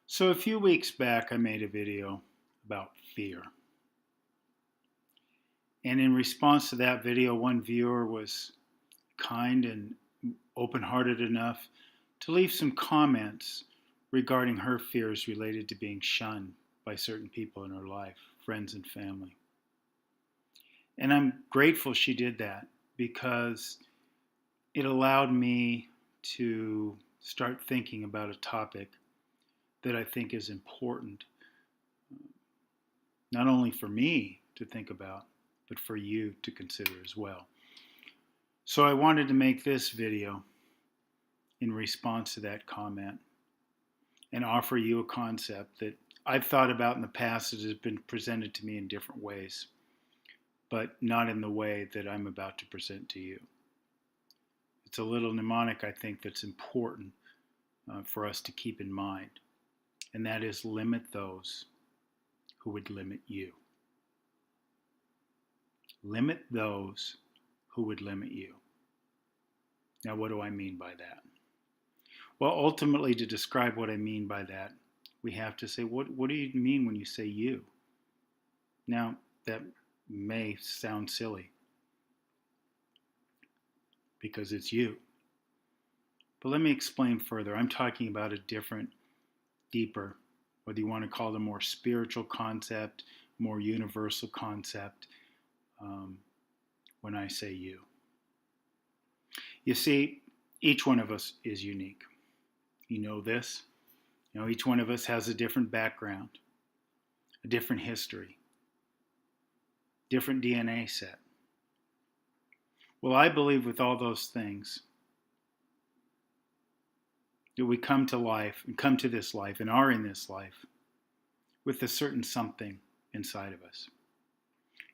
So a few weeks back, I made a video about fear. And in response to that video, one viewer was kind and open hearted enough to leave some comments regarding her fears related to being shunned by certain people in her life, friends and family. And I'm grateful she did that because it allowed me to start thinking about a topic that I think is important, not only for me to think about, but for you to consider as well. So I wanted to make this video in response to that comment and offer you a concept that I've thought about in the past that has been presented to me in different ways, but not in the way that I'm about to present to you. It's a little mnemonic, I think, that's important for us to keep in mind, and that is limit those who would limit you. Limit those who would limit you. Now, what do I mean by that? Well, ultimately, to describe what I mean by that, we have to say, what do you mean when you say you? Now, that may sound silly because it's you. But let me explain further. I'm talking about a different, deeper, whether you want to call it a more spiritual concept, more universal concept, when I say you. You see, each one of us is unique. You know this. You know, each one of us has a different background, a different history, different DNA set. Well, I believe with all those things that we come to life and come to this life and are in this life with a certain something inside of us.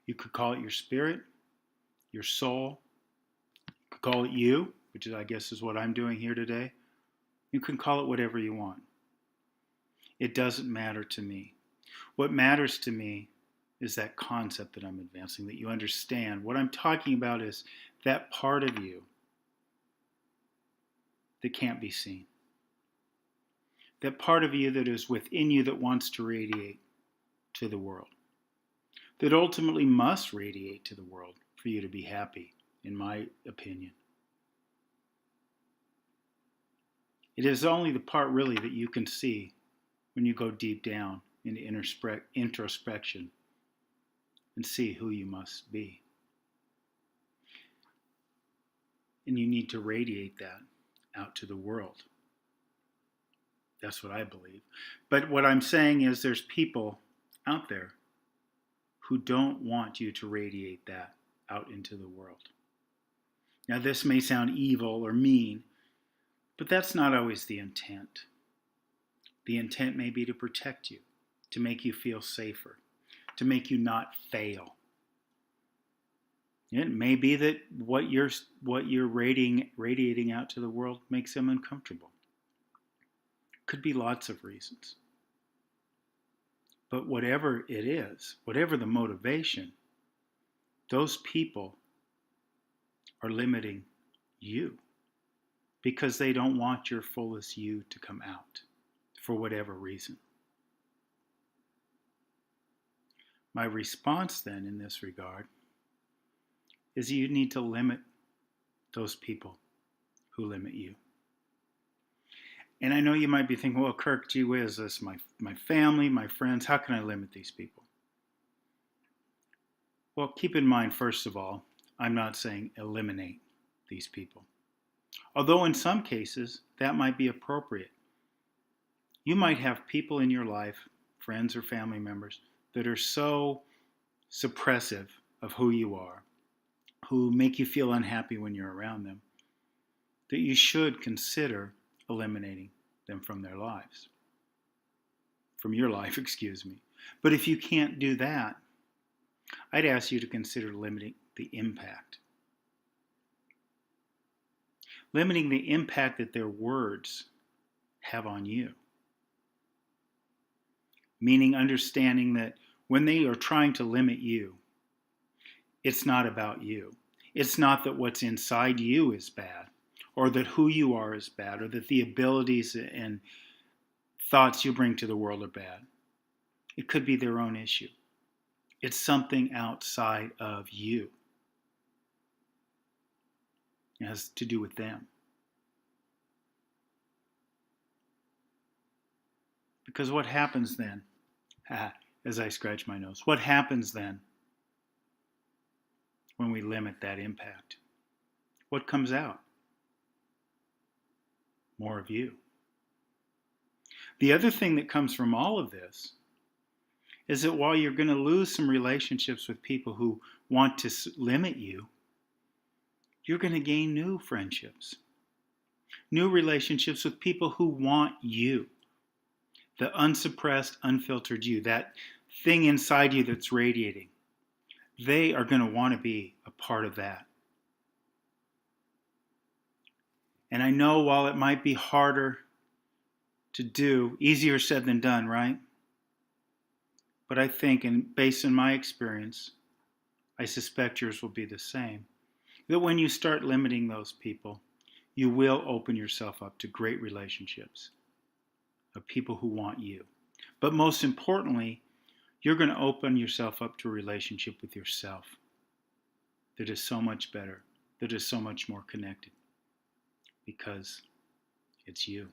You could call it your spirit, your soul. You could call it you, which is, I guess, is what I'm doing here today. You can call it whatever you want. It doesn't matter to me. What matters to me is that concept that I'm advancing, that you understand. What I'm talking about is that part of you that can't be seen. That part of you that is within you that wants to radiate to the world. That ultimately must radiate to the world for you to be happy, in my opinion. It is only the part really that you can see when you go deep down into introspection and see who you must be. And you need to radiate that out to the world. That's what I believe. But what I'm saying is there's people out there who don't want you to radiate that out into the world. Now, this may sound evil or mean, but that's not always the intent. The intent may be to protect you, to make you feel safer, to make you not fail. It may be that what you're radiating out to the world makes them uncomfortable. Could be lots of reasons. But whatever it is, whatever the motivation, those people are limiting you because they don't want your fullest you to come out for whatever reason. My response then in this regard is you need to limit those people who limit you. And I know you might be thinking, well, Kirk, gee whiz, this my family, my friends, how can I limit these people? Well, keep in mind, first of all, I'm not saying eliminate these people. Although in some cases, that might be appropriate. You might have people in your life, friends or family members, that are so suppressive of who you are, who make you feel unhappy when you're around them, that you should consider eliminating them from their lives. From your life, excuse me. But if you can't do that, I'd ask you to consider limiting the impact. Limiting the impact that their words have on you. Meaning understanding that when they are trying to limit you, it's not about you. It's not that what's inside you is bad, or that who you are is bad, or that the abilities and thoughts you bring to the world are bad. It could be their own issue. It's something outside of you. It has to do with them. Because what happens then, as I scratch my nose, what happens then when we limit that impact? What comes out? More of you. The other thing that comes from all of this is that while you're going to lose some relationships with people who want to limit you, you're going to gain new friendships, new relationships with people who want you, the unsuppressed, unfiltered you, that thing inside you that's radiating. They are going to want to be a part of that. And I know while it might be harder to do, easier said than done, right? But I think, and based on my experience, I suspect yours will be the same, that when you start limiting those people, you will open yourself up to great relationships of people who want you. But most importantly, you're going to open yourself up to a relationship with yourself that is so much better, that is so much more connected, because it's you.